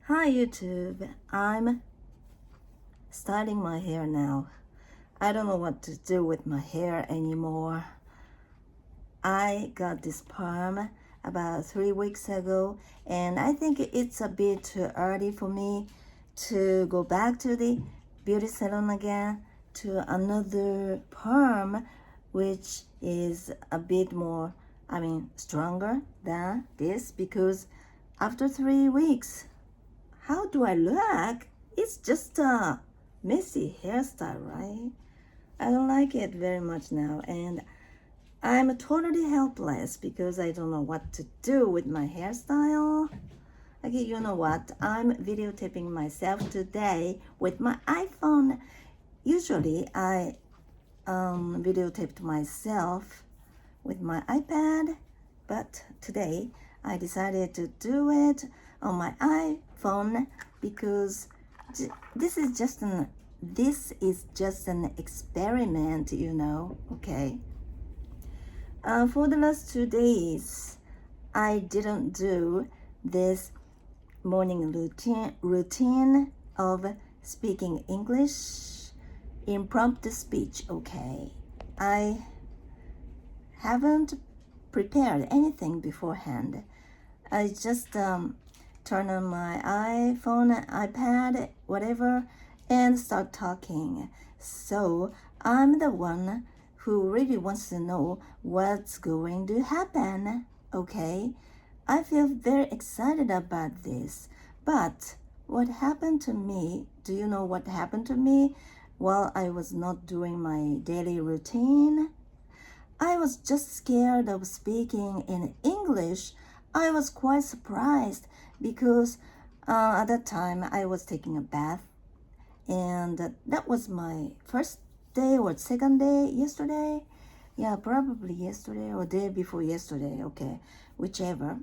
Hi YouTube, I'm styling my hair now. I don't know what to do with my hair anymore. I got this perm about 3 weeks ago and I think it's a bit too early for me to go back to the beauty salon again to another perm which is a bit more, stronger than this, because after 3 weeks, how do I look? It's just a messy hairstyle, right? I don't like it very much now, and I'm totally helpless because I don't know what to do with my hairstyle. Okay, you know what? I'm videotaping myself today with my iPhone. Usually I videotaped myself with my iPad, but today I decided to do it on my iPhone because this is just an experiment, okay? For the last 2 days, I didn't do this morning routine of speaking English, impromptu speech, okay? I haven't prepared anything beforehand. I just turn on my iPhone, iPad, whatever, and start talking. So I'm the one who really wants to know what's going to happen, okay? I feel very excited about this. But what happened to me, do you know what happened to me while I was not doing my daily routine? I was just scared of speaking in English. I was quite surprised because at that time I was taking a bath, and that was my first day or second day yesterday. Yeah, probably yesterday or day before yesterday, okay, whichever.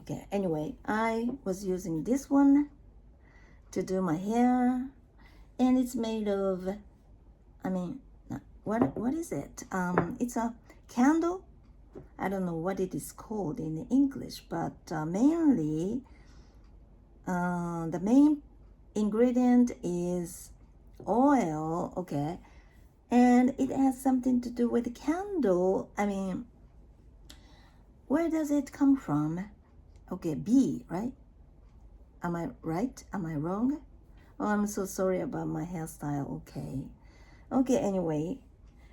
Okay, anyway, I was using this one to do my hair, and it's made of, what is it? It's a candle. I don't know what it is called in English, but mainly the main ingredient is oil, okay? And it has something to do with the candle. Where does it come from? Okay, bee, right? Am I right? Am I wrong? Oh, I'm so sorry about my hairstyle, okay? Okay, anyway,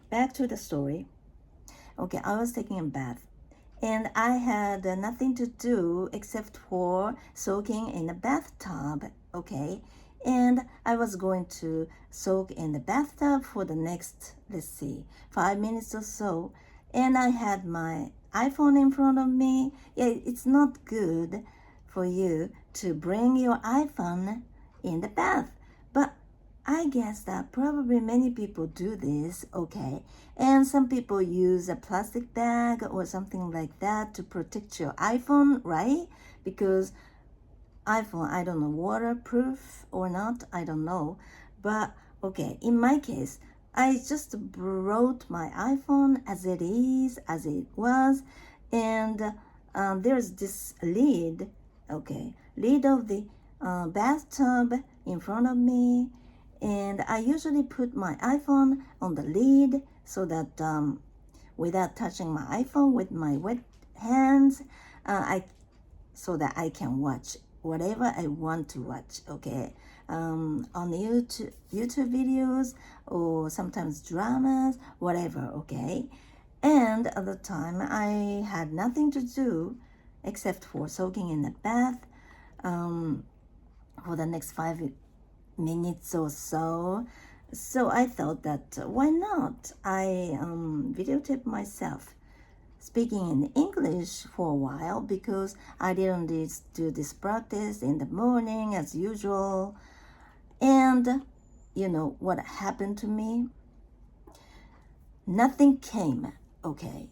back to the story. Okay, I was taking a bath and I had nothing to do except for soaking in the bathtub, okay? And I was going to soak in the bathtub for the next, 5 minutes or so. And I had my iPhone in front of me. Yeah, it's not good for you to bring your iPhone in the bath, but I guess that probably many people do this, okay? And some people use a plastic bag or something like that to protect your iPhone, right? Because iPhone, I don't know, waterproof or not, I don't know. But okay, in my case, I just brought my iPhone as it is, as it was, and there's this lid, okay, lid of the bathtub in front of me, and I usually put my iPhone on the lid so that without touching my iPhone with my wet hands, I so that I can watch whatever I want to watch, okay? On YouTube videos or sometimes dramas, whatever, okay? And at the time, I had nothing to do except for soaking in the bath for the next 5 minutes or so. So I thought that why not? I videotape myself speaking in English for a while because I didn't do this practice in the morning as usual. And you know what happened to me? Nothing came, okay?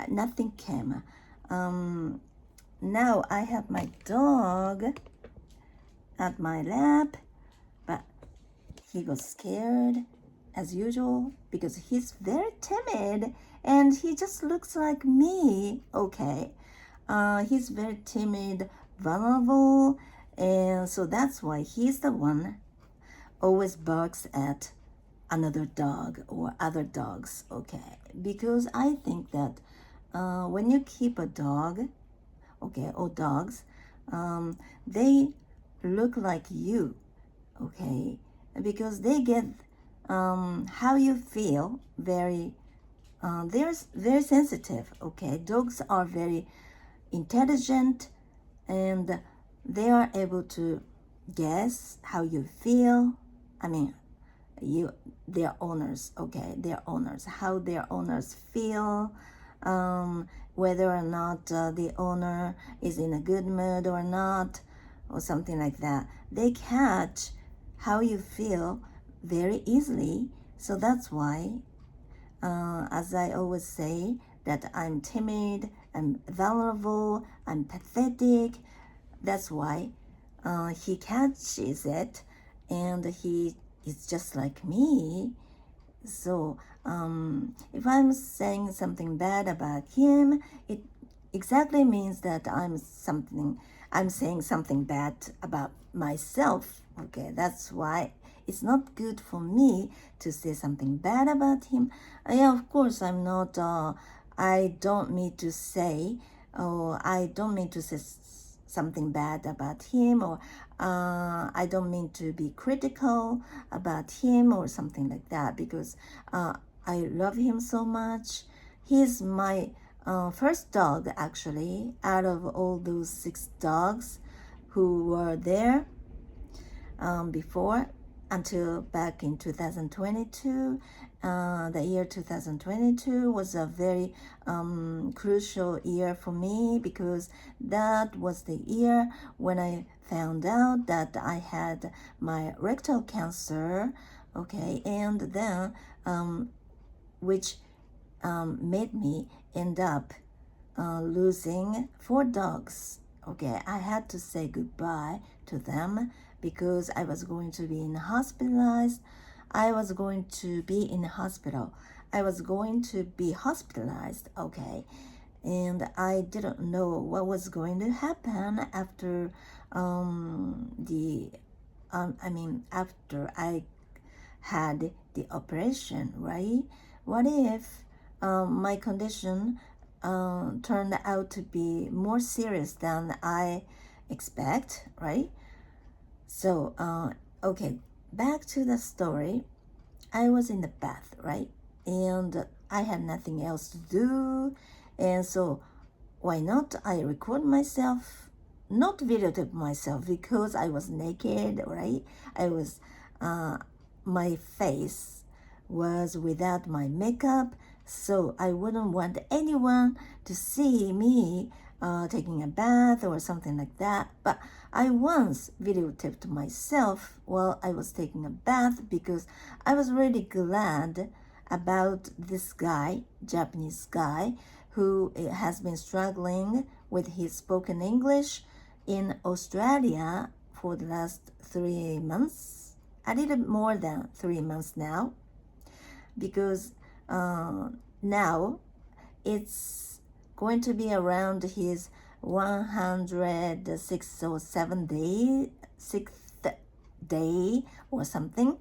Nothing came. Now I have my dog at my lap, but he got scared as usual because he's very timid and he just looks like me, okay? He's very timid, vulnerable, And so that's why he's the one always barks at another dog or other dogs, okay? Because I think that when you keep a dog, okay, or dogs, they look like you, okay? Because they get how you feel very, they're very sensitive, okay? Dogs are very intelligent and they are able to guess how you feel. I mean, their owners, okay, their owners, how their owners feel, whether or not the owner is in a good mood or not, or something like that. They catch how you feel very easily. So that's why, as I always say, that I'm timid, I'm vulnerable, I'm pathetic. That's why he catches it, and he is just like me. So if I'm saying something bad about him, it exactly means that I'm saying something bad about myself. Okay, that's why it's not good for me to say something bad about him. Yeah, of course, I'm not. I don't mean to say. Oh, I don't mean to say something bad about him, or I don't mean to be critical about him or something like that, because I love him so much. He's my first dog, actually, out of all those 6 dogs who were there before, until back in 2022. The year 2022 was a very crucial year for me, because that was the year when I found out that I had my rectal cancer, okay, and then which made me end up losing 4 dogs. Okay, I had to say goodbye to them because I was going to be hospitalized. I was going to be in hospital. I was going to be hospitalized, okay, and I didn't know what was going to happen after after I had the operation, right? What if my condition turned out to be more serious than I expect, right? So, okay, back to the story. I was in the bath, right? And I had nothing else to do. And so, why not? I record myself, not videotape myself, because I was naked, right? I was, my face was without my makeup, so I wouldn't want anyone to see me taking a bath or something like that. But I once videotaped myself while I was taking a bath, because I was really glad about this guy, Japanese guy, who has been struggling with his spoken English in Australia for the last 3 months, a little more than 3 months now, because now it's going to be around his 106 or 6th day or something.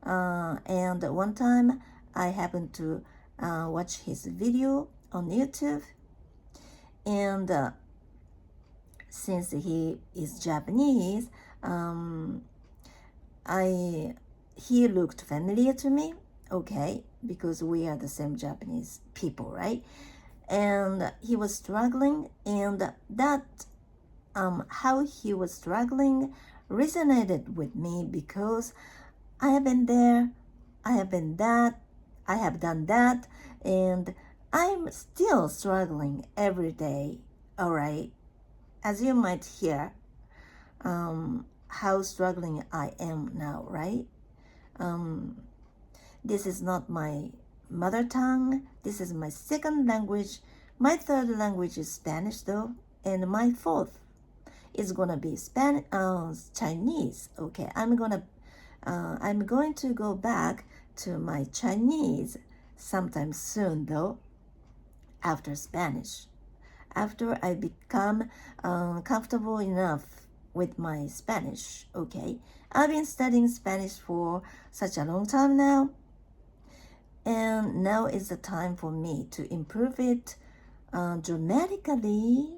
And one time I happened to watch his video on YouTube, and since he is Japanese, he looked familiar to me, okay, because we are the same Japanese people, right? And he was struggling, and that how he was struggling resonated with me, because I have been there, I have been that, I have done that, and I'm still struggling every day, all right? As you might hear, how struggling I am now, right? This is not my mother tongue. This is my second language. My third language is Spanish, though, and my fourth is gonna be Chinese. Okay, I'm going to go back to my Chinese sometime soon, though, after Spanish, after I become comfortable enough with my Spanish. Okay, I've been studying Spanish for such a long time now, and now is the time for me to improve it dramatically.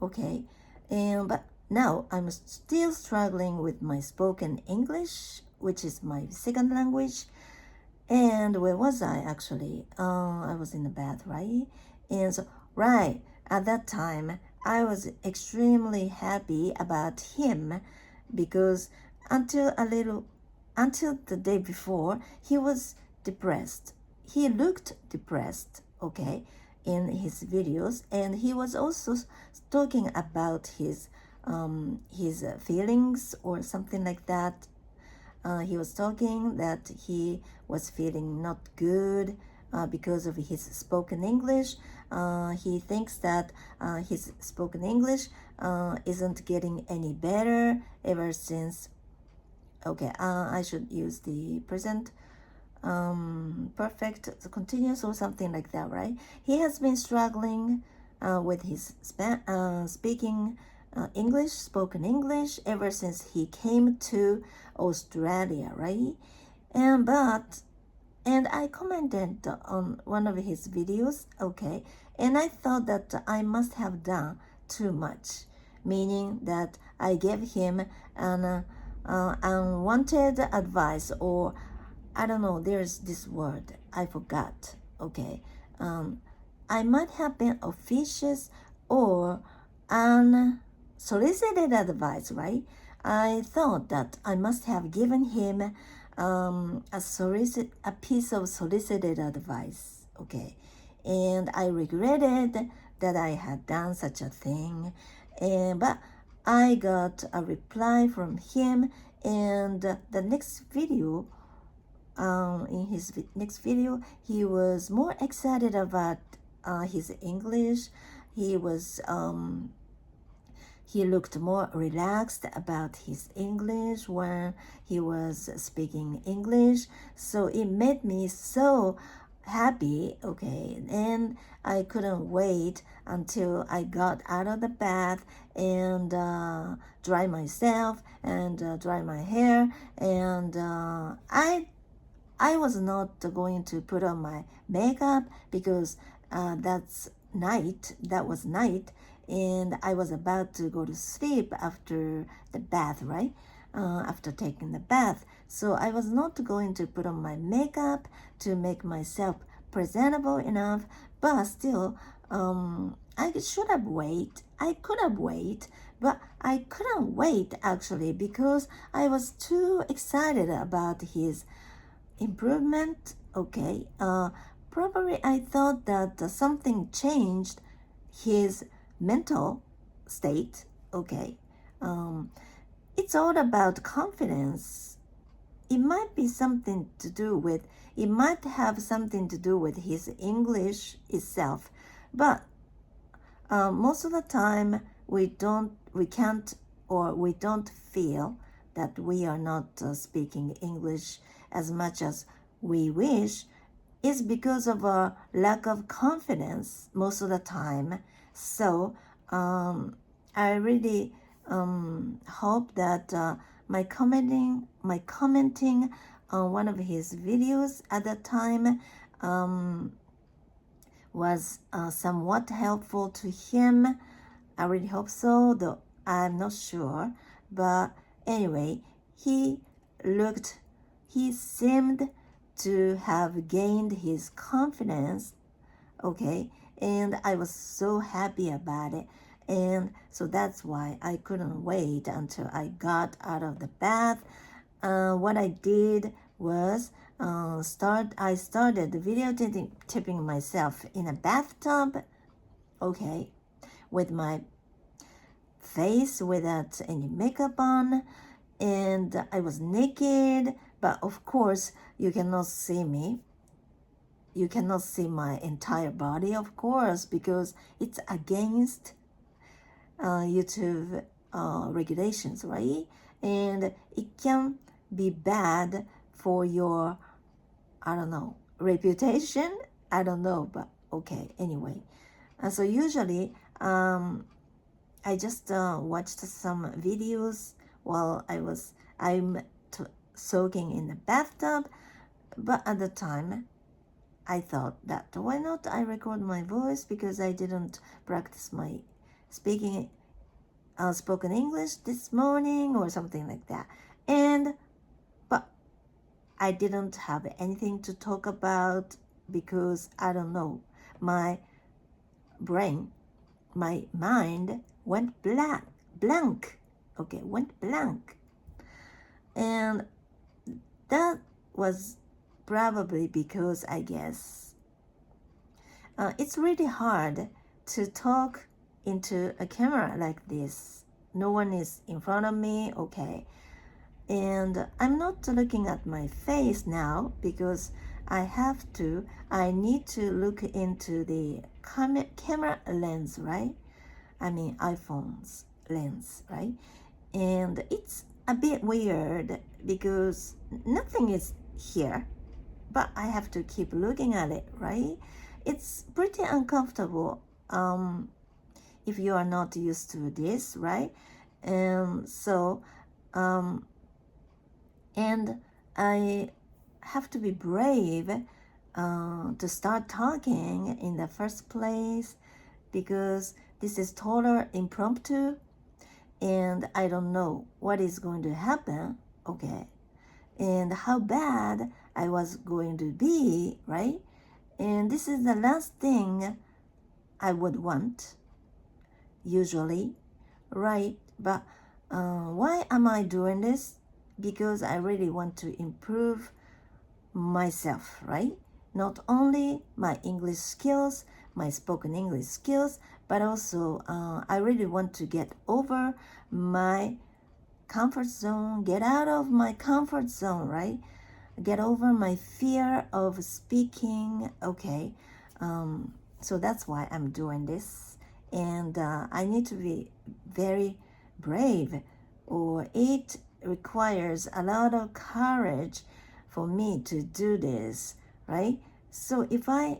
Okay, and but now I'm still struggling with my spoken English, which is my second language. And where was I actually? I was in the bath, right? And so, right at that time, I was extremely happy about him because until the day before, he was depressed. He looked depressed, okay, in his videos, and he was also talking about his feelings or something like that. He was talking that he was feeling not good because of his spoken English. He thinks that his spoken English isn't getting any better ever since. Okay, I should use the present perfect continuous or something like that, right? He has been struggling with his speaking English, spoken English, ever since he came to Australia, right? And I commented on one of his videos, okay, and I thought that I must have done too much, meaning that I gave him an unwanted advice, or I don't know, there's this word, I forgot, okay. I might have been officious or unsolicited advice, right? I thought that I must have given him a piece of solicited advice, okay. And I regretted that I had done such a thing, but I got a reply from him, and the next video, in his next video, he was more excited about his English. He was he looked more relaxed about his English when he was speaking English. So it made me so happy, okay, and I couldn't wait until I got out of the bath and dry myself and dry my hair, and I was not going to put on my makeup because that was night, and I was about to go to sleep after the bath, right? After taking the bath. So I was not going to put on my makeup to make myself presentable enough, but still, I should have waited. I could have waited, but I couldn't wait actually because I was too excited about his improvement. Okay, probably I thought that something changed his mental state. Okay, it's all about confidence. It might be something to do with, it might have something to do with his English itself, but most of the time we can't, or we don't feel that we are not speaking English as much as we wish, is because of a lack of confidence most of the time. So I really hope that my commenting on one of his videos at that time was somewhat helpful to him. I really hope so, though I'm not sure. But anyway, he seemed to have gained his confidence, okay, and I was so happy about it. And so that's why I couldn't wait until I got out of the bath. What I did was I started videotaping myself in a bathtub, okay, with my face without any makeup on, and I was naked, but of course you cannot see me. You cannot see my entire body, of course, because it's against YouTube regulations, right? And it can be bad for your, I don't know, reputation. I don't know, but okay, anyway. So usually I just watched some videos while I'm soaking in the bathtub, but at the time I thought that why not I record my voice, because I didn't practice my speaking spoken English this morning or something like that. But I didn't have anything to talk about because I don't know, my brain, my mind went blank. Okay, went blank. And that was probably because I guess it's really hard to talk into a camera like this. No one is in front of me, okay. And I'm not looking at my face now because I need to look into the camera lens, right? I mean iPhone's lens, right? And it's a bit weird because nothing is here, but I have to keep looking at it, right? It's pretty uncomfortable if you are not used to this, right? And so, and I have to be brave to start talking in the first place because this is total impromptu and I don't know what is going to happen, okay, and how bad I was going to be, right? And this is the last thing I would want, usually, right? But why am I doing this? Because I really want to improve myself, right? Not only my English skills, my spoken English skills, but also I really want to get over my comfort zone, get out of my comfort zone, right? Get over my fear of speaking, okay? So that's why I'm doing this. And I need to be very brave, or it requires a lot of courage for me to do this, right? So if I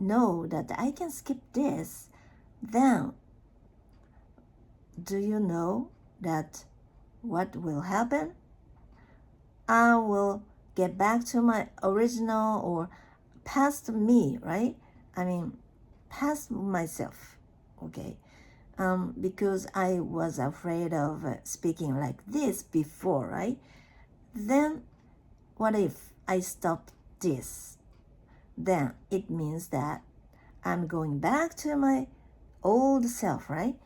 know that I can skip this, then do you know that what will happen? I will get back to my original or past me, right? I mean, past myself, okay? Because I was afraid of speaking like this before, right? Then what if I stop this? Then it means that I'm going back to my old self, right?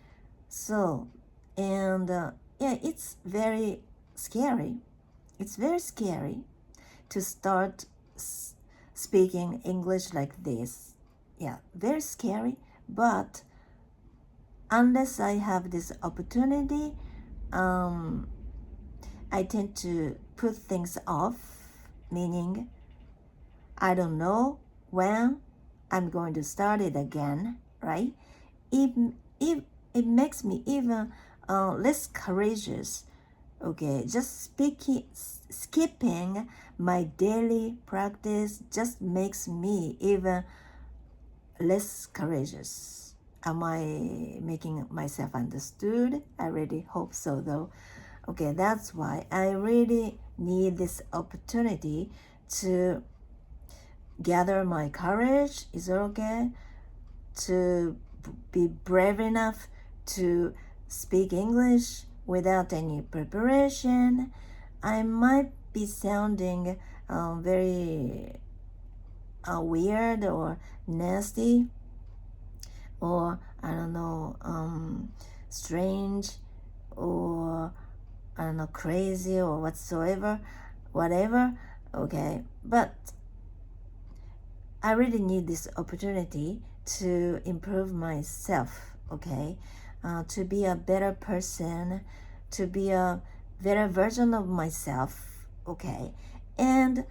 So, and yeah, it's very scary. It's very scary to start speaking English like this. Yeah, very scary. But unless I have this opportunity, I tend to put things off, meaning I don't know when I'm going to start it again, right? If it makes me even less courageous, okay, just skipping my daily practice just makes me even less courageous. Am I making myself understood? I really hope so, though. Okay, that's why I really need this opportunity to gather my courage. Is it okay? To be brave enough to speak English without any preparation. I might be sounding very weird or nasty, or I don't know, strange, or I don't know, crazy or whatever, okay? But I really need this opportunity to improve myself, okay? To be a better person, to be a better version of myself, okay? And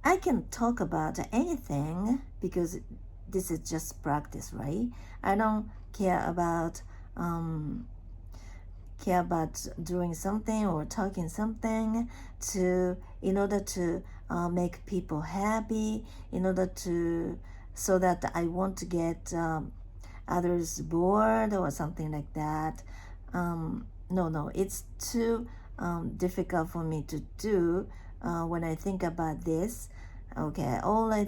I can talk about anything because this is just practice, right? I don't care about doing something or talking something in order to make people happy, so that I won't get others bored or something like that. No, it's too difficult for me to do when I think about this. Okay, all I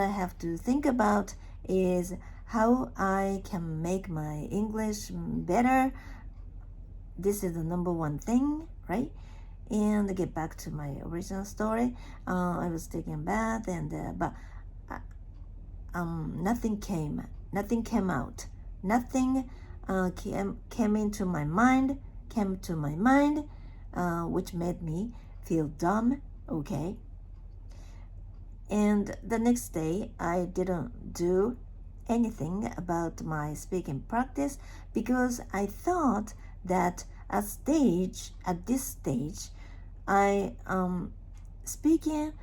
have to think about is how I can make my English better. This is the number one thing, right? And get back to my original story. I was taking a bath, but nothing came out. Nothing came to my mind, which made me feel dumb. Okay. And the next day, I didn't do anything about my speaking practice because I thought that at this stage, I speaking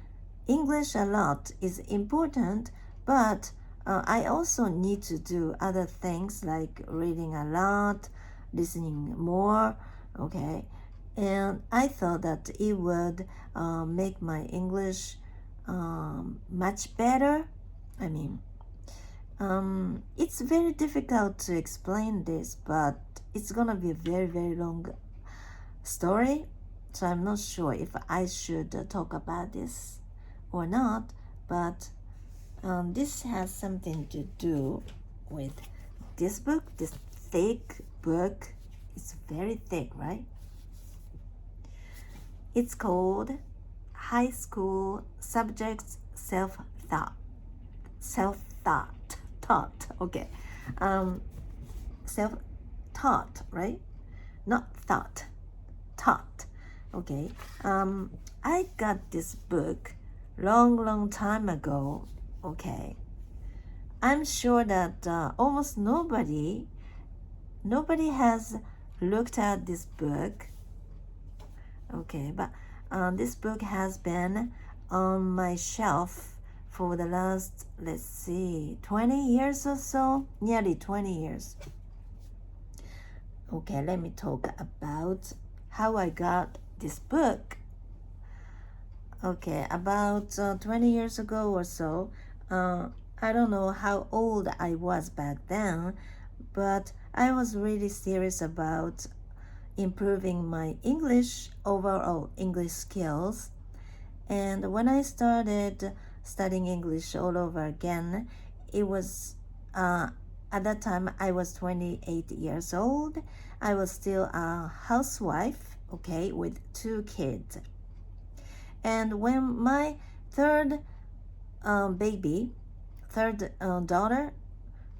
English a lot is important, but I also need to do other things like reading a lot, listening more, okay? And I thought that it would make my English much better. I mean, it's very difficult to explain this, but it's gonna be a very, very long story. So I'm not sure if I should talk about this or not, but this has something to do with this book, this thick book. It's very thick, right? It's called High School Subjects Self-Taught. Okay. Self-taught, right? Not thought. Taught. Okay. I got this book long time ago. Okay. I'm sure that almost nobody has looked at this book. Okay, but this book has been on my shelf for the last, let's see, 20 years or so, nearly 20 years. Okay, let me talk about how I got this book. Okay, about 20 years ago or so, I don't know how old I was back then, but I was really serious about improving my overall English skills. And when I started studying English all over again, it was at that time I was 28 years old. I was still a housewife, okay, with 2 kids. And when my third daughter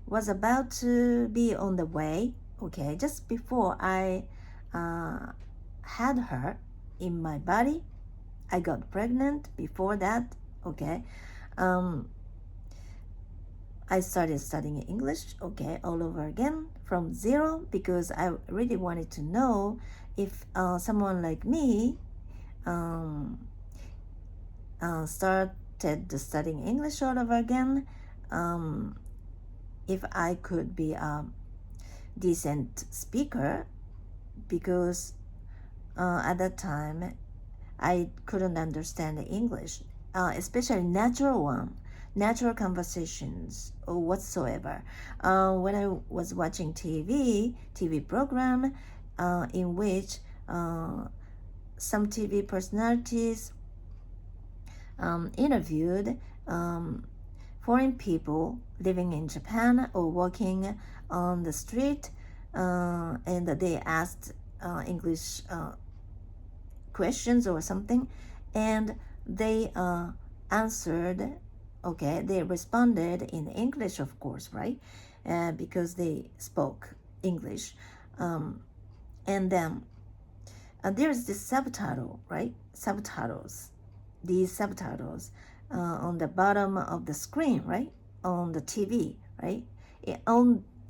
was about to be on the way, okay, just before I had her in my body, I got pregnant. Before that, okay, I started studying English, okay, all over again from zero because I really wanted to know if someone like me started studying English all over again, if I could be a decent speaker, because at that time I couldn't understand English, especially natural conversations or whatsoever. When I was watching TV program in which some TV personalities interviewed foreign people living in Japan or walking on the street, and they asked English questions or something, and they answered, okay, they responded in English, of course, right? Because they spoke English. And then there's this subtitle, right? These subtitles on the bottom of the screen, right? On the TV, right?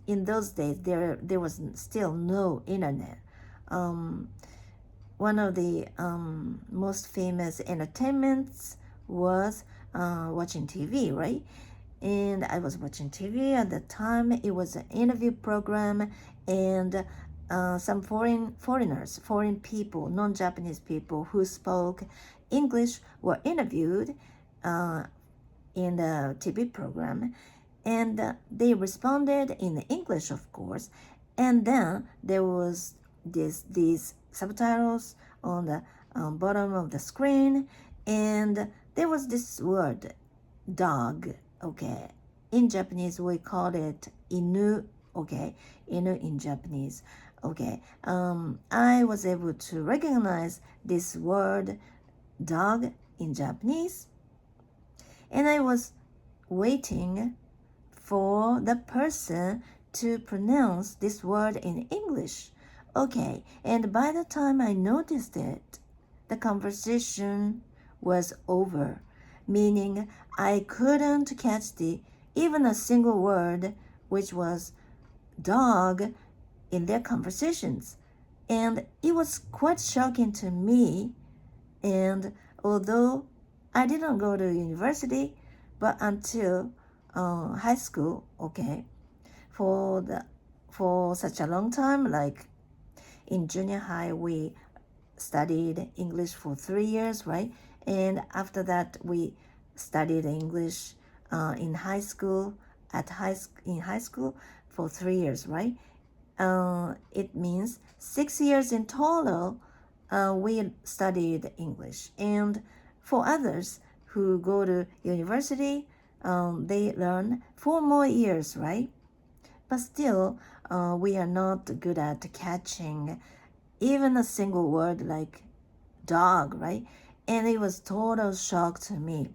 In those days, there was still no internet. One of the most famous entertainments was watching TV, right? And I was watching TV at the time. It was an interview program, and some foreign people, non-Japanese people who spoke English were interviewed in the TV program. And they responded in English, of course. And then there was these subtitles on the bottom of the screen, and there was this word, dog. Okay, in Japanese we called it inu. Okay, inu in Japanese. Okay, I was able to recognize this word, dog, in Japanese, and I was waiting for the person to pronounce this word in English. Okay, and by the time I noticed it, the conversation was over, meaning I couldn't catch even a single word, which was dog, in their conversations. And it was quite shocking to me. And although I didn't go to university, but until high school, okay, for such a long time, like in junior high, we studied English for 3 years, right? And after that, we studied English in high school, in high school for 3 years, right? It means 6 years in total. We studied English, and for others who go to university, they learn 4 more years, right? But still, we are not good at catching even a single word like dog, right? And it was total shock to me.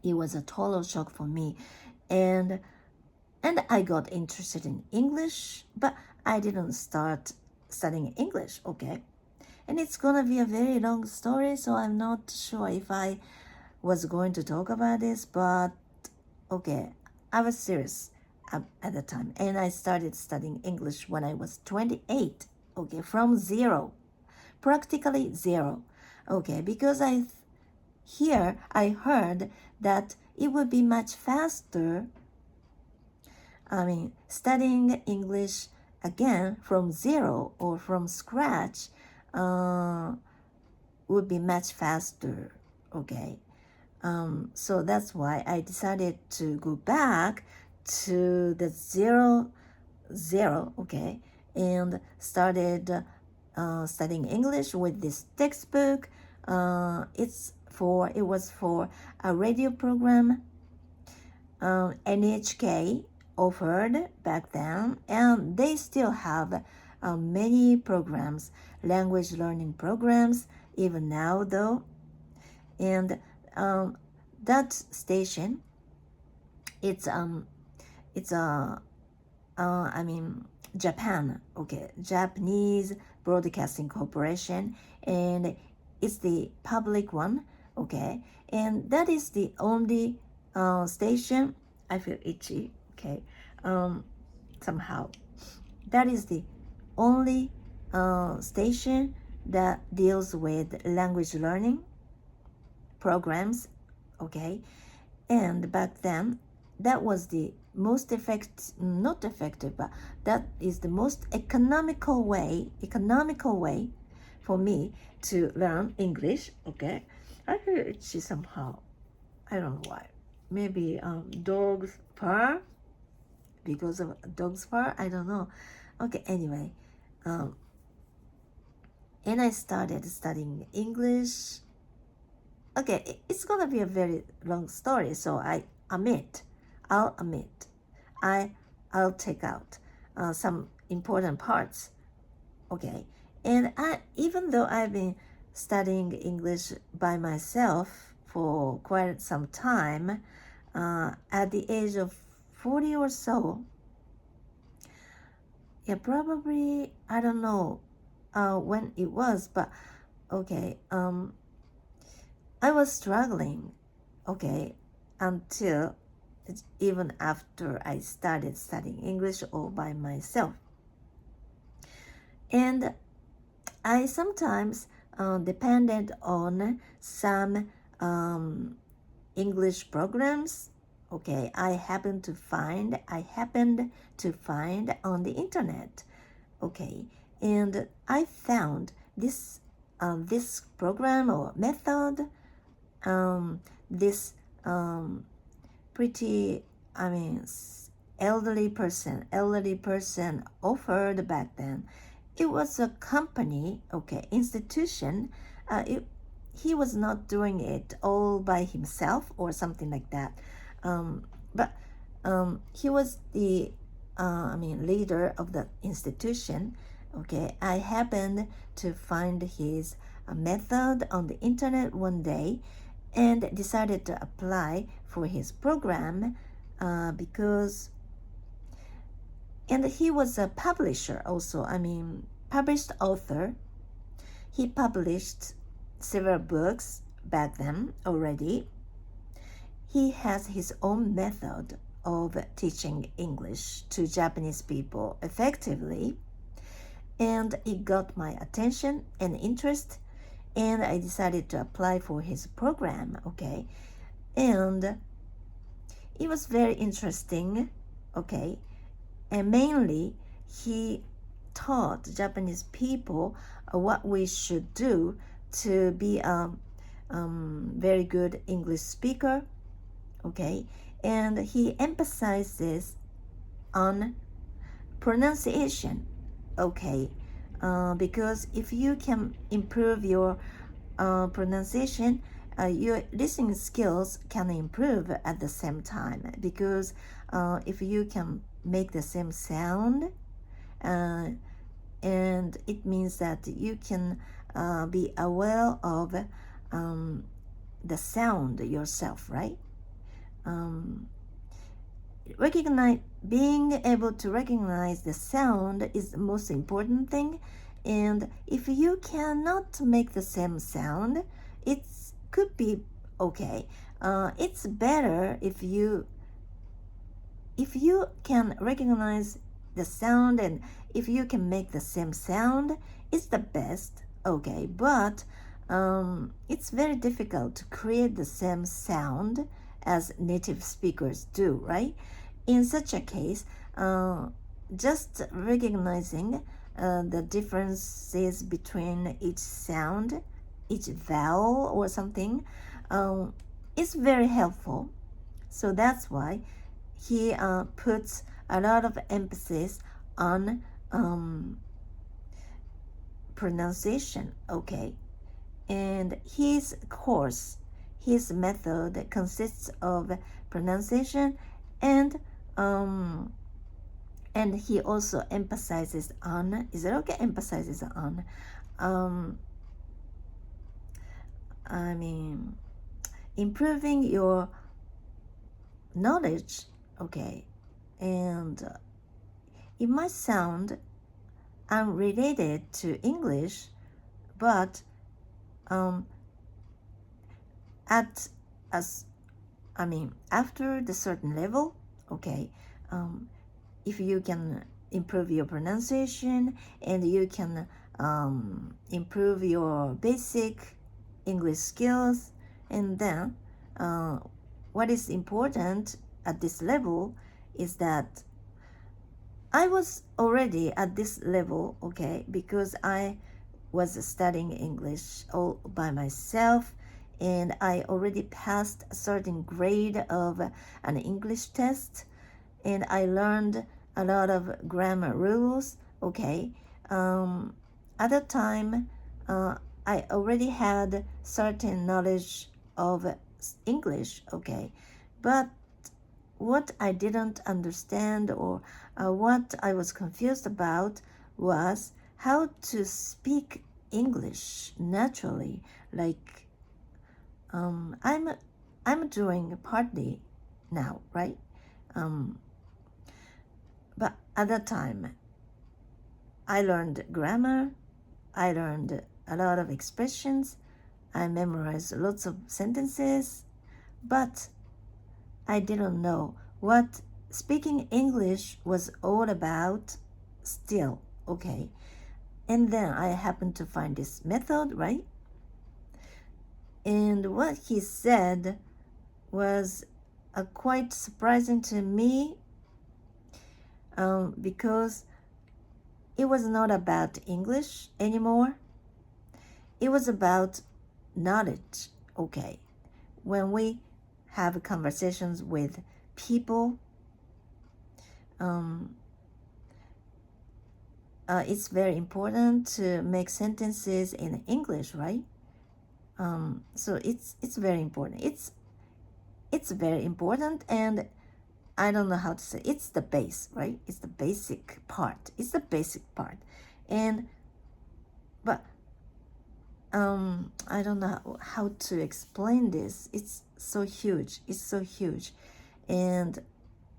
It was a total shock for me. And I got interested in English, but I didn't start studying English, okay? And it's gonna be a very long story, so I'm not sure if I was going to talk about this, but okay, I was serious at the time, and I started studying English when I was 28, okay, from zero, practically zero, okay, because I heard that it would be much faster. I mean, studying English again from zero or from scratch would be much faster, okay? So that's why I decided to go back to the zero, okay, and started studying English with this textbook. It was for a radio program NHK offered back then, and they still have many programs, language learning programs, even now though. And that station, it's Japan, okay, Japanese Broadcasting Corporation, and it's the public one, okay, and that is the only station. I feel itchy, okay, somehow. That is the only station that deals with language learning programs, okay, and back then that was the most not effective, but that is the most economical way for me to learn English, okay. I feel itchy somehow. I don't know why. Maybe dog's fur, because of dog's fur, I don't know. Okay, anyway, and I started studying English. Okay, it's gonna be a very long story, so I'll admit, I'll take out some important parts, okay? And even though I've been studying English by myself for quite some time, at the age of 40 or so, yeah, probably, I don't know when it was, but okay, I was struggling, okay, until even after I started studying English all by myself. And I sometimes depended on some English programs, okay, I happened to find on the internet, okay, and I found this program or method, this pretty elderly person offered back then. It was a company, okay, institution. He was not doing it all by himself or something like that. But he was the leader of the institution. Okay, I happened to find his method on the internet one day and decided to apply for his program because and he was a publisher also, published author. He published several books back then already. He has his own method of teaching English to Japanese people effectively, and it got my attention and interest, and I decided to apply for his program, okay? And it was very interesting, okay? And mainly, he taught Japanese people what we should do to be a very good English speaker, okay? And he emphasizes on pronunciation, okay? Because if you can improve your pronunciation, your listening skills can improve at the same time. Because if you can make the same sound, and it means that you can be aware of the sound yourself, right? Being able to recognize the sound is the most important thing. And if you cannot make the same sound, it could be okay. It's better if you can recognize the sound, and if you can make the same sound, it's the best, okay? But it's very difficult to create the same sound as native speakers do, right? In such a case, just recognizing the differences between each sound, each vowel or something, is very helpful. So that's why he puts a lot of emphasis on pronunciation, okay? And his course, his method consists of pronunciation, and he also emphasizes on, is it okay? Emphasizes on, improving your knowledge, okay? And it might sound unrelated to English, but after the certain level, okay, if you can improve your pronunciation and you can improve your basic English skills, and then what is important at this level is that I was already at this level, okay, because I was studying English all by myself, and I already passed a certain grade of an English test, and I learned a lot of grammar rules, okay. At the time, I already had certain knowledge of English, okay, but what I didn't understand, or what I was confused about, was how to speak English naturally. Like I'm doing partly now, right? But at that time, I learned grammar, I learned a lot of expressions, I memorized lots of sentences, but I didn't know what speaking English was all about still, okay? And then I happened to find this method, right? And what he said was quite surprising to me, because it was not about English anymore. It was about knowledge, okay? When we have conversations with people, it's very important to make sentences in English, right? So it's very important. It's very important, and I don't know how to say. It's the base, right? It's the basic part. It's the basic part, and but I don't know how to explain this. It's so huge. It's so huge, and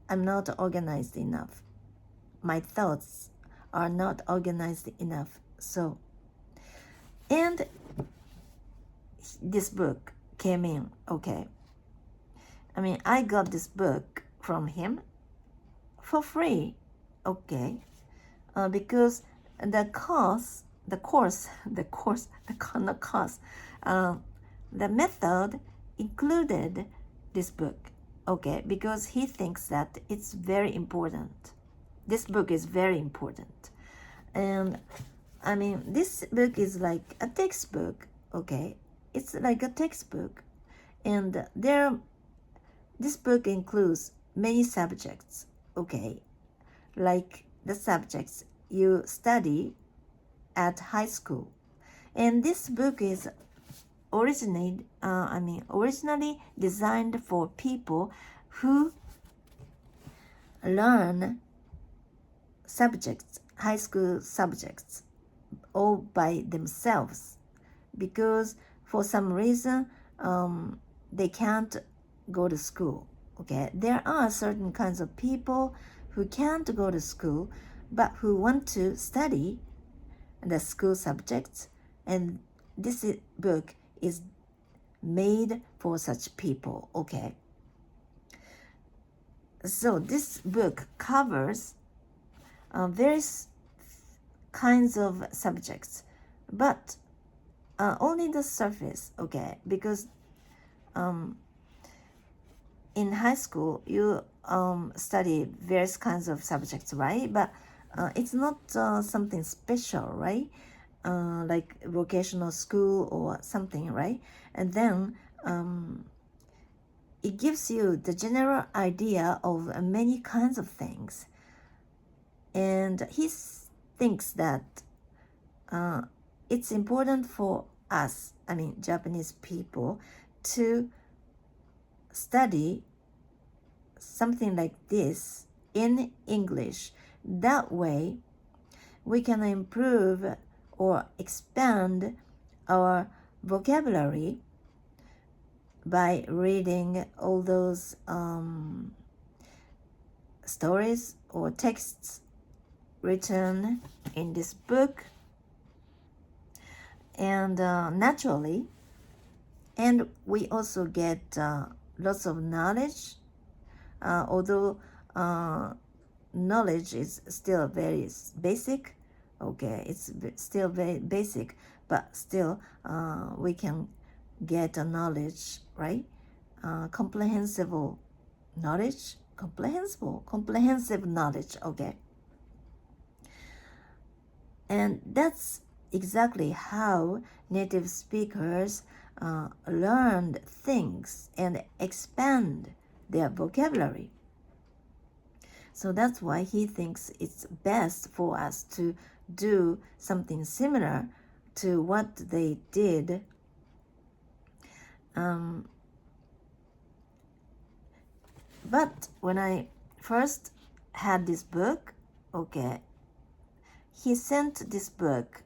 I'm not organized enough. My thoughts are not organized enough. So, and this book came in, okay. I mean, I got this book from him for free, okay, because the method included this book, okay, because he thinks that it's very important. This book is very important. And I mean, this book is like a textbook, okay? It's like a textbook. And this book includes many subjects, okay? Like the subjects you study at high school. And this book is originally designed for people who learn subjects, high school subjects, all by themselves, because for some reason they can't go to school. Okay, there are certain kinds of people who can't go to school but who want to study the school subjects, and this book is made for such people. Okay, so this book covers various kinds of subjects, but only the surface, okay, because in high school you study various kinds of subjects, right? But it's not something special, right? Like vocational school or something, right? And then it gives you the general idea of many kinds of things. And he thinks that it's important for us, I mean Japanese people, to study something like this in English. That way we can improve or expand our vocabulary by reading all those stories or texts written in this book, and naturally, and we also get lots of knowledge, although knowledge is still very basic, okay, it's still very basic, but still we can get a knowledge, right? Comprehensive knowledge, comprehensive knowledge, okay. And that's exactly how native speakers learn things and expand their vocabulary. So that's why he thinks it's best for us to do something similar to what they did. But when I first had this book, okay, he sent this book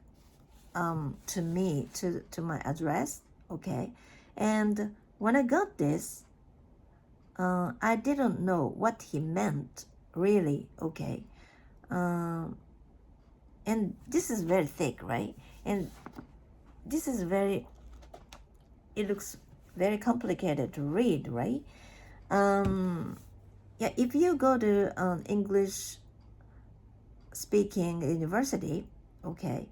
to me, to my address, okay, and when I got this, I didn't know what he meant really, okay, and this is very thick, right? And this is it looks very complicated to read, right? Yeah, if you go to English speaking university, okay,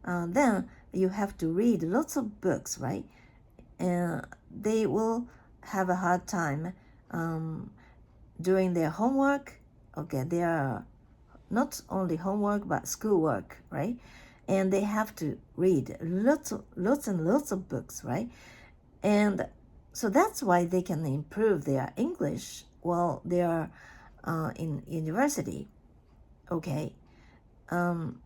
then you have to read lots of books, right? And they will have a hard time doing their homework, okay. They are not only homework but schoolwork, right? And they have to read lots and lots of books, right? And so that's why they can improve their English while they are in university. okay? And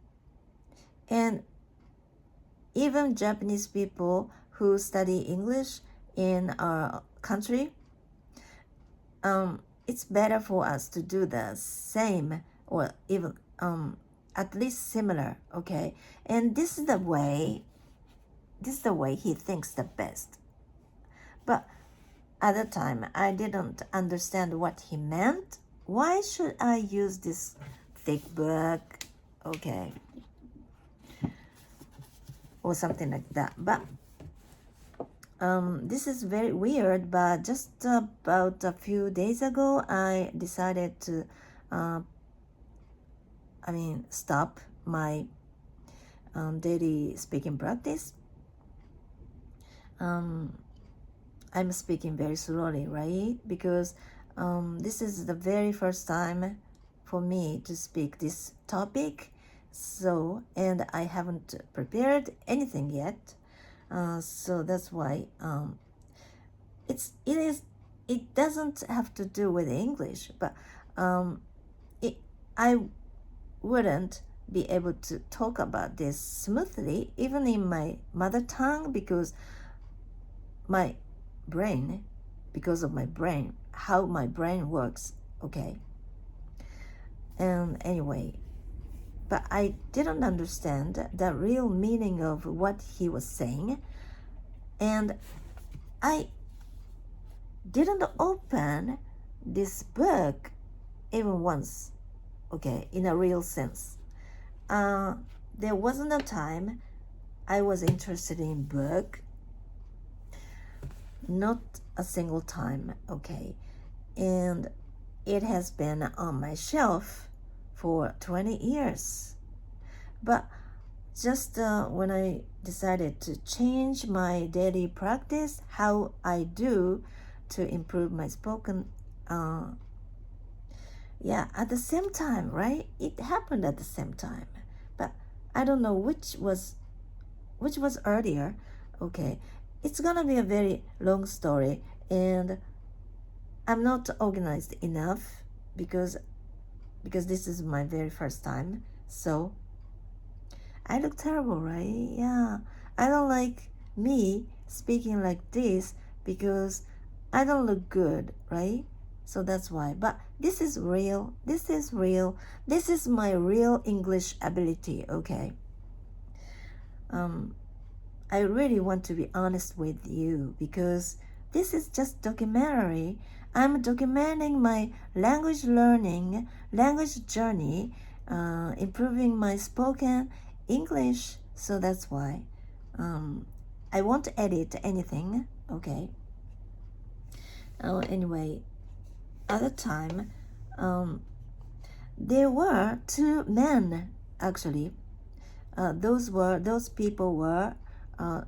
even Japanese people who study English in our country, it's better for us to do the same or even at least similar, okay? And this is the way he thinks the best. But at the time, I didn't understand what he meant. Why should I use this thick book? Okay. Or something like that. But this is very weird, but just about a few days ago, I decided to, stop my daily speaking practice. I'm speaking very slowly, right? Because this is the very first time for me to speak this topic. So, and I haven't prepared anything yet. So that's why it doesn't have to do with English, but I wouldn't be able to talk about this smoothly even in my mother tongue because of my brain, how my brain works, okay? And anyway, but I didn't understand the real meaning of what he was saying, and I didn't open this book even once, okay, in a real sense. There wasn't a time I was interested in book, not a single time, okay? And it has been on my shelf for 20 years. But just when I decided to change my daily practice, how I do to improve my spoken, at the same time, right? It happened at the same time. But I don't know which was earlier, okay? It's gonna be a very long story, and I'm not organized enough because this is my very first time. So I look terrible, right? Yeah. I don't like me speaking like this because I don't look good, right? So that's why. But this is real. This is real. This is my real English ability, okay? I really want to be honest with you because this is just documentary. I'm documenting my language learning, language journey, improving my spoken English. So that's why I won't edit anything. Okay. Anyway, at the time, there were two men actually. Those people were.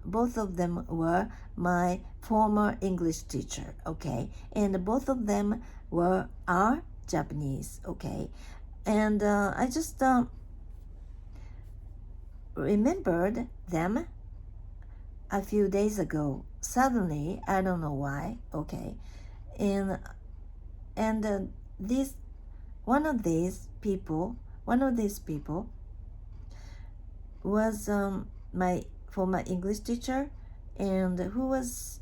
Both of them were my former English teacher, okay? And both of them are Japanese, okay? And I just remembered them a few days ago. Suddenly, I don't know why, okay? And one of these people was my former English teacher, and who was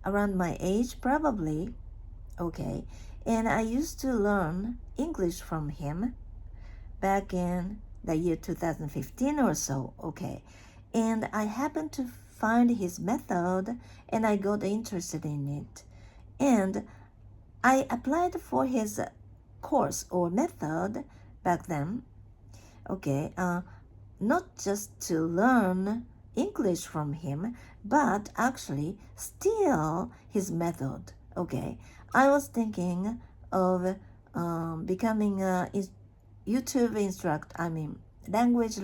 around my age probably, okay? And I used to learn English from him back in the year 2015 or so, okay? And I happened to find his method and I got interested in it. And I applied for his course or method back then, okay? Not just to learn English from him, but actually steal his method, okay? I was thinking of becoming a YouTube language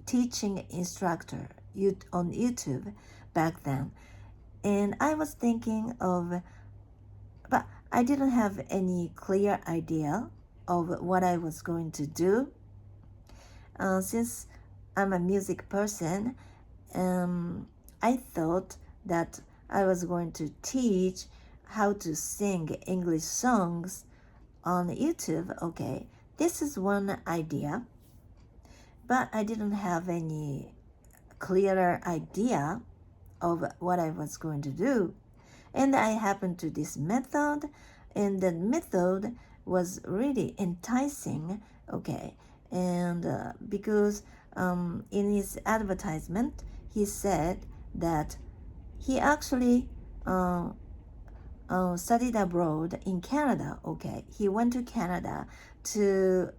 teaching instructor on YouTube back then. And I was thinking of, but I didn't have any clear idea of what I was going to do. Since I'm a music person, I thought that I was going to teach how to sing English songs on YouTube, okay? this is one idea, but I didn't have any clearer idea of what I was going to do. And I happened to this method, and the method was really enticing, okay? And because in his advertisement, he said that he actually studied abroad in Canada, okay? He went to Canada to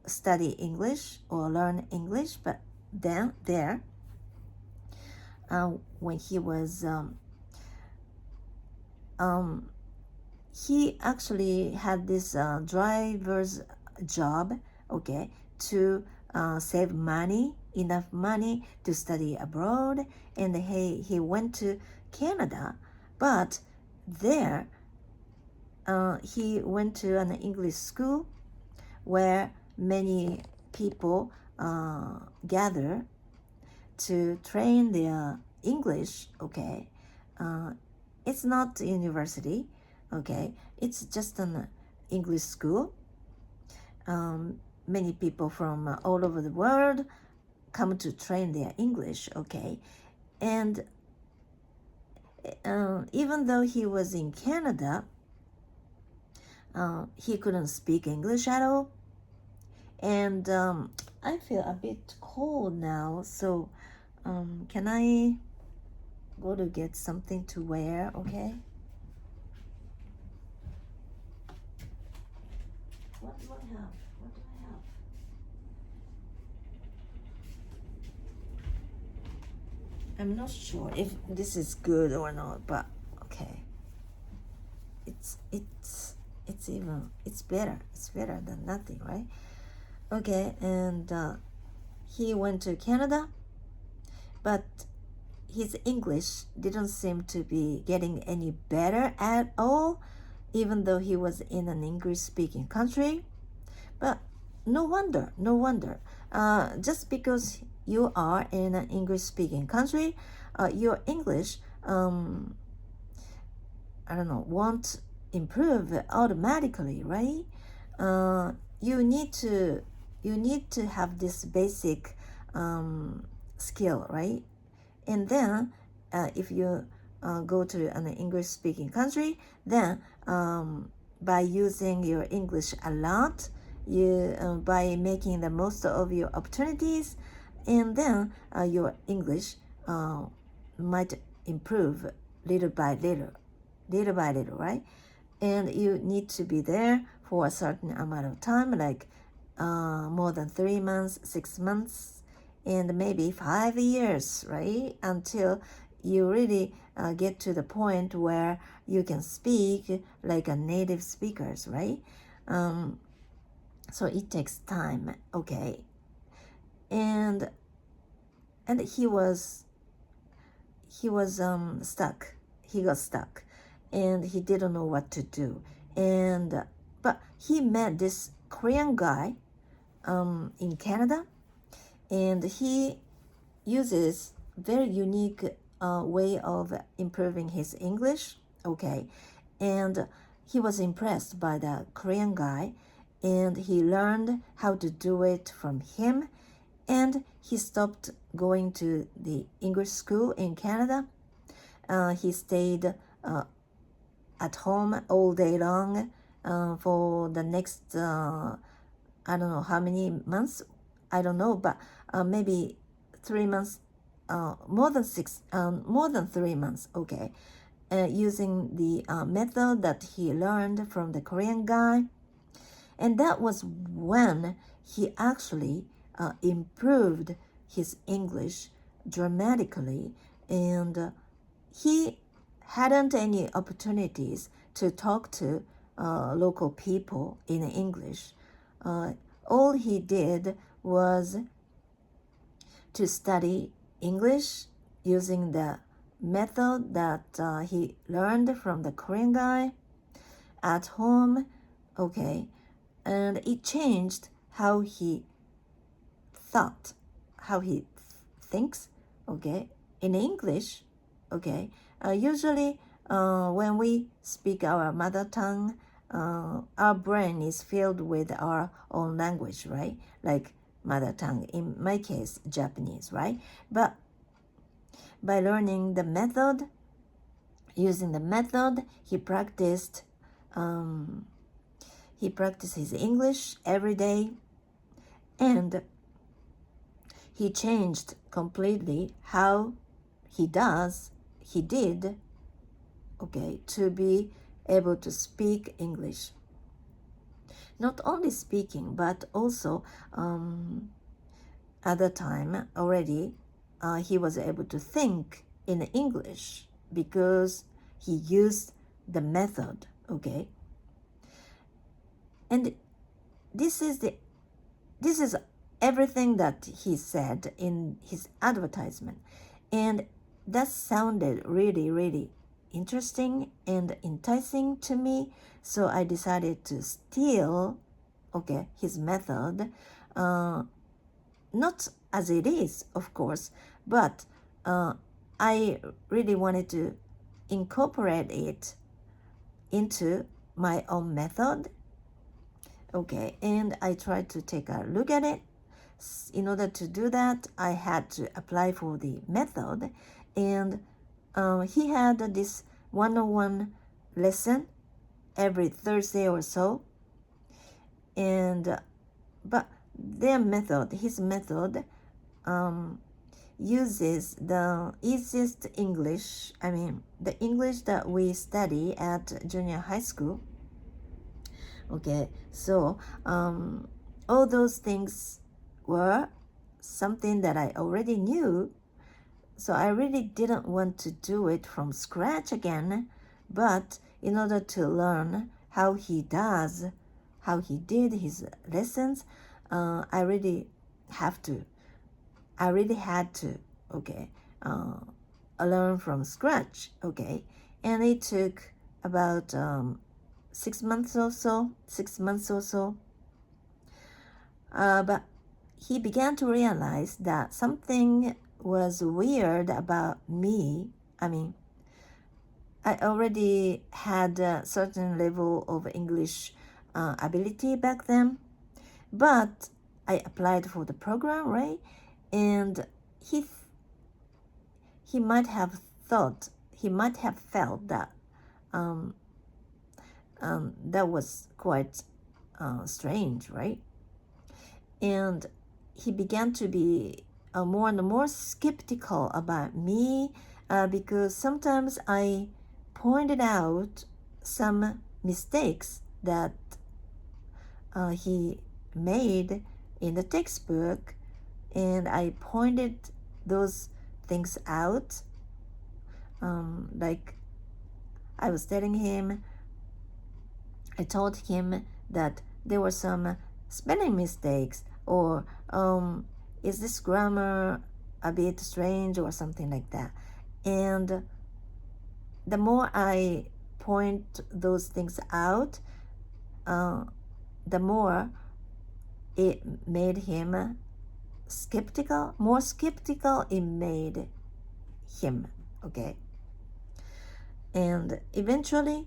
study English or learn English, but then there, when he was he actually had this driver's job, okay, to save money, enough money to study abroad, and he went to Canada, but there he went to an English school where many people gather to train their English, okay. It's not university, okay. It's just an English school. Many people from all over the world come to train their English, okay. And even though he was in Canada, he couldn't speak English at all. And I feel a bit cold now, so can I go to get something to wear, okay? What do I have? What do I have? I'm not sure if this is good or not, but okay. It's better. It's better than nothing, right? Okay, and he went to Canada, but his English didn't seem to be getting any better at all, even though he was in an English-speaking country. But no wonder. Just because you are in an English-speaking country, your English, won't improve automatically, right? You need to have this basic skill, right? And then if you go to an English-speaking country, then by using your English a lot, by making the most of your opportunities, and then your English might improve little by little, right? And you need to be there for a certain amount of time, like more than 3 months, 6 months, and maybe 5 years, right? Until you really get to the point where you can speak like a native speakers, right? So it takes time, okay? And he was stuck. He got stuck, and he didn't know what to do. And but he met this Korean guy in Canada, and he uses very unique way of improving his English, okay? And he was impressed by the Korean guy, and he learned how to do it from him, and he stopped going to the English school in Canada. He stayed at home all day long for the next I don't know how many months, I don't know, but maybe 3 months, more than 3 months, okay, using the method that he learned from the Korean guy. And that was when he actually improved his English dramatically, and he hadn't any opportunities to talk to local people in English. All he did was to study English using the method that he learned from the Korean guy at home, okay, and it changed how he thought, how he thinks, okay, in English, okay. Usually when we speak our mother tongue, our brain is filled with our own language, right? Like mother tongue, in my case, Japanese, right? But by learning the method, using the method, he practiced his English every day, and he changed completely how he did, okay, to be able to speak English. Not only speaking, but also at the time already, he was able to think in English because he used the method, okay? And this is everything that he said in his advertisement. And that sounded really, really interesting and enticing to me. So I decided to steal, okay, his method. Not as it is, of course, but I really wanted to incorporate it into my own method. Okay, and I tried to take a look at it. In order to do that, I had to apply for the method, and he had this one-on-one lesson every Thursday or so, and but his method uses the easiest English, the English that we study at junior high school. Okay, so all those things were something that I already knew, so I really didn't want to do it from scratch again. But in order to learn how he did his lessons, I really had to, okay, learn from scratch, okay, and it took about 6 months or so. But he began to realize that something was weird about me. I already had a certain level of English ability back then, but I applied for the program, right? And he might have felt that that was quite strange, right? And he began to be more and more skeptical about me because sometimes I pointed out some mistakes that he made in the textbook, and I pointed those things out. Like I told him that there were some spelling mistakes, or is this grammar a bit strange, or something like that. And the more I point those things out, the more it made him more skeptical it made him, okay? And eventually,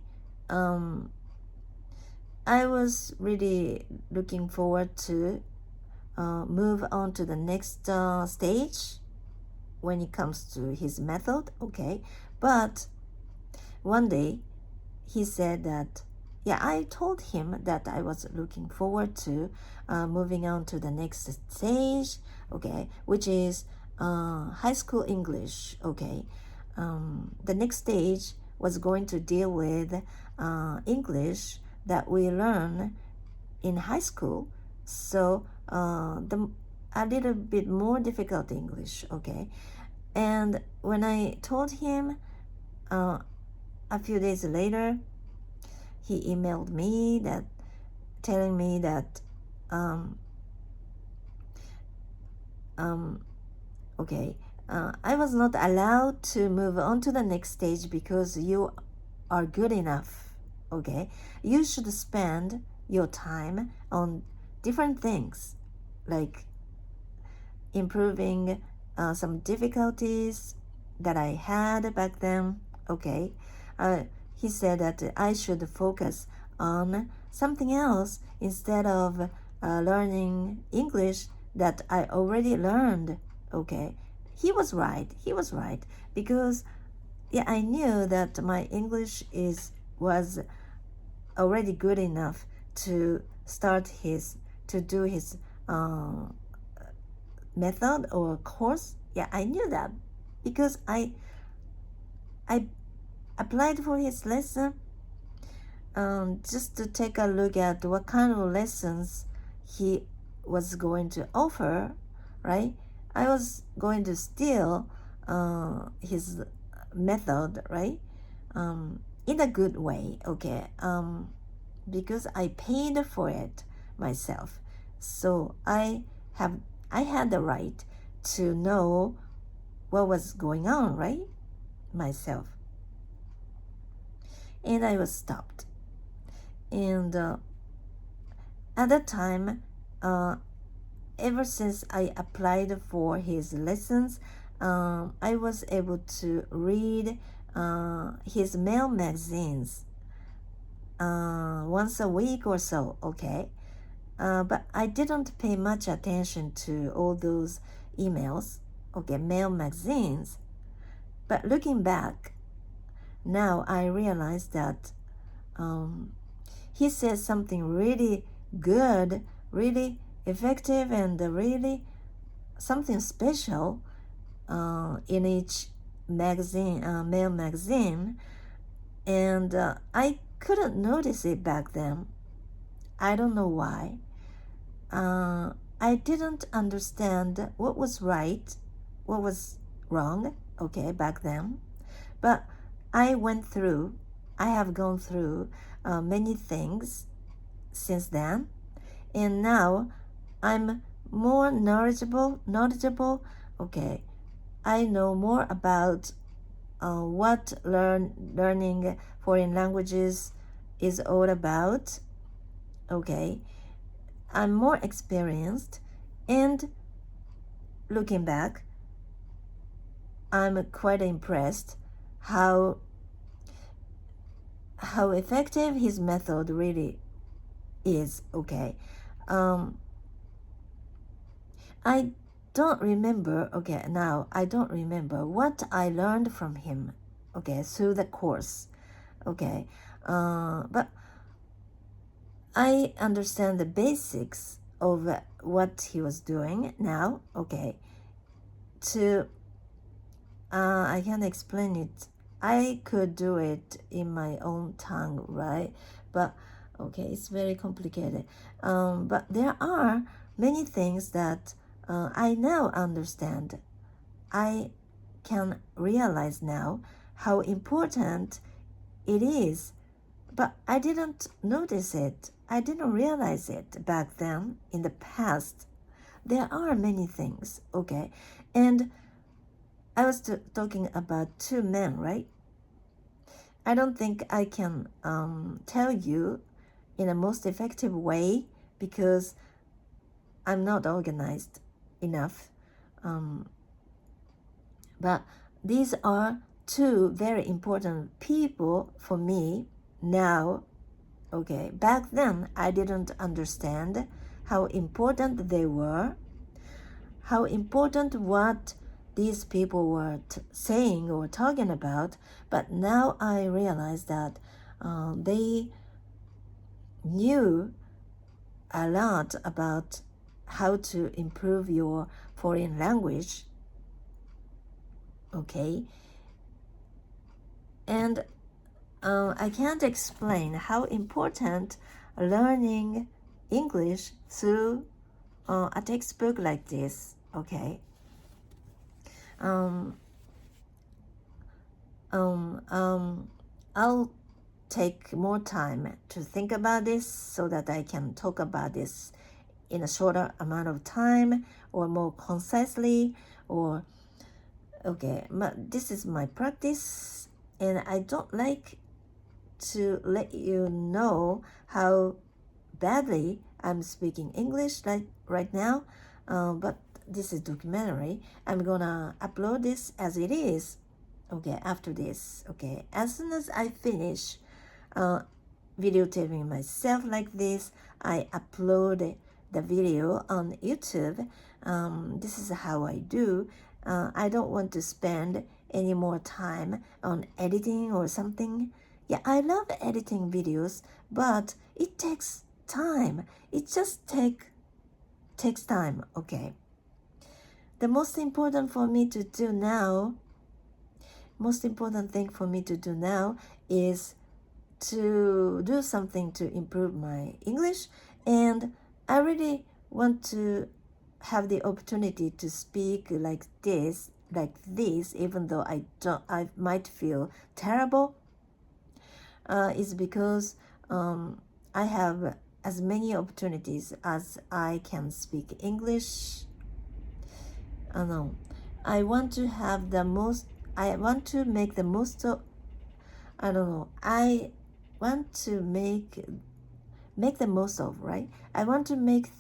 I was really looking forward to move on to the next stage when it comes to his method, okay? But one day he said that, yeah, I told him that I was looking forward to moving on to the next stage, okay, which is high school English, okay. The next stage was going to deal with English that we learn in high school, so a little bit more difficult English, okay. And when I told him, a few days later, he emailed me telling me that okay, I was not allowed to move on to the next stage because you are good enough, okay? You should spend your time on different things, like improving some difficulties that I had back then, okay? He said that I should focus on something else instead of learning English that I already learned. Okay, he was right. He was right because yeah, I knew that my English was already good enough to do his method or course. Yeah, I knew that because I applied for his lesson just to take a look at what kind of lessons he was going to offer, right? I was going to steal his method, right? In a good way, okay? Because I paid for it myself, so I had the right to know what was going on, right? Myself, and I was stopped. And at that time, ever since I applied for his lessons, I was able to read his mail magazines once a week or so, okay? But I didn't pay much attention to all those emails, okay, mail magazines. But looking back, now I realize that he said something really good, really effective, and really something special in each magazine, mail magazine, and I couldn't notice it back then. I don't know why. I didn't understand what was right, what was wrong, okay, back then. But I have gone through many things since then, and now I'm more knowledgeable. Okay, I know more about what learning foreign languages is all about. Okay, I'm more experienced, and looking back, I'm quite impressed how effective his method really is. Okay, I don't remember. Okay, now I don't remember what I learned from him. Okay, through the course. Okay, but I understand the basics of what he was doing now. Okay, to I can't explain it. I could do it in my own tongue, right? But okay, it's very complicated. But there are many things that I now understand. I can realize now how important it is, but I didn't notice it. I didn't realize it back then in the past. There are many things, okay? And I was talking about two men, right? I don't think I can tell you in a most effective way because I'm not organized enough. But these are two very important people for me now. Okay, back then I didn't understand how important they were, how important what these people were saying or talking about, but now I realize that they knew a lot about how to improve your foreign language. Okay, and I can't explain how important learning English through a textbook like this. Okay. I'll take more time to think about this so that I can talk about this in a shorter amount of time or more concisely. Or okay, this is my practice, and I don't like to let you know how badly I'm speaking English right now, but this is documentary. I'm gonna upload this as it is. Okay, after this. Okay, as soon as I finish videotaping myself like this. I upload the video on YouTube. This is how I do. I don't want to spend any more time on editing or something. Yeah, I love editing videos, but it takes time. It just takes time, okay? The most important thing for me to do now is to do something to improve my English, and I really want to have the opportunity to speak like this, even though I might feel terrible. Is because I have as many opportunities as I can speak English. No, I want to have the most. I want to make the most of. I don't know. I want to make the most of, right? I want to make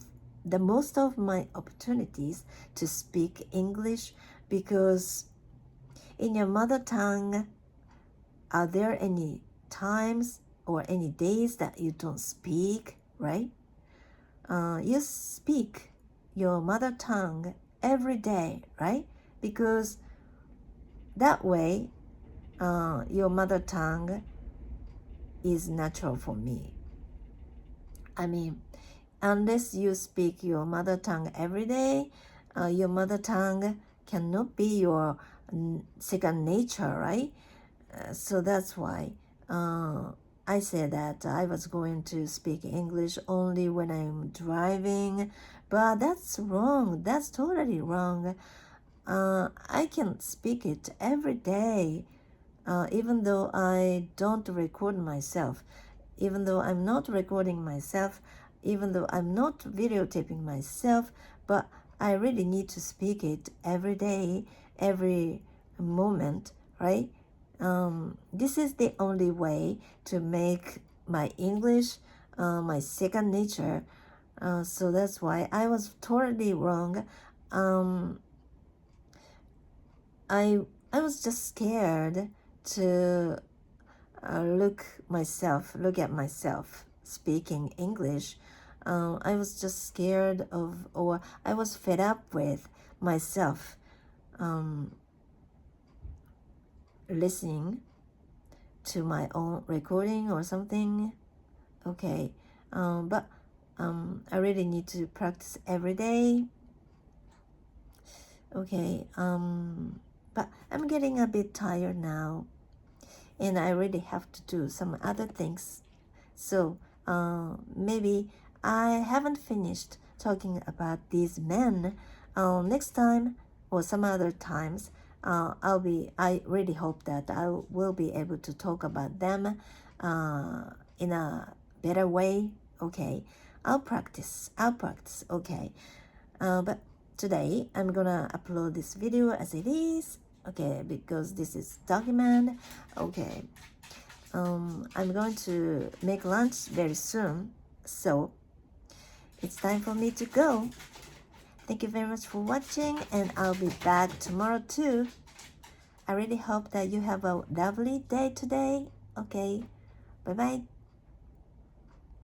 the most of my opportunities to speak English, because in your mother tongue, are there any times or any days that you don't speak, right? You speak your mother tongue every day, right? Because that way, your mother tongue is natural for me. I mean, unless you speak your mother tongue every day, your mother tongue cannot be your second nature, right? So that's why I said that I was going to speak English only when I'm driving, but that's wrong. That's totally wrong. I can speak it every day, even though I don't record myself, even though I'm not recording myself, even though I'm not videotaping myself, but I really need to speak it every day, every moment, right? This is the only way to make my English my second nature. So that's why I was totally wrong. I was just scared to look at myself speaking English. I was just scared of, or I was fed up with myself listening to my own recording or something. Okay, but I really need to practice every day. Okay, but I'm getting a bit tired now, and I really have to do some other things. So maybe I haven't finished talking about these men. Next time or some other times, I really hope that I will be able to talk about them in a better way. Okay, I'll practice. Okay, but today I'm gonna upload this video as it is. Okay, because this is document. Okay, I'm going to make lunch very soon, so it's time for me to go. Thank you very much for watching, and I'll be back tomorrow too. I really hope that you have a lovely day today. Okay, bye bye.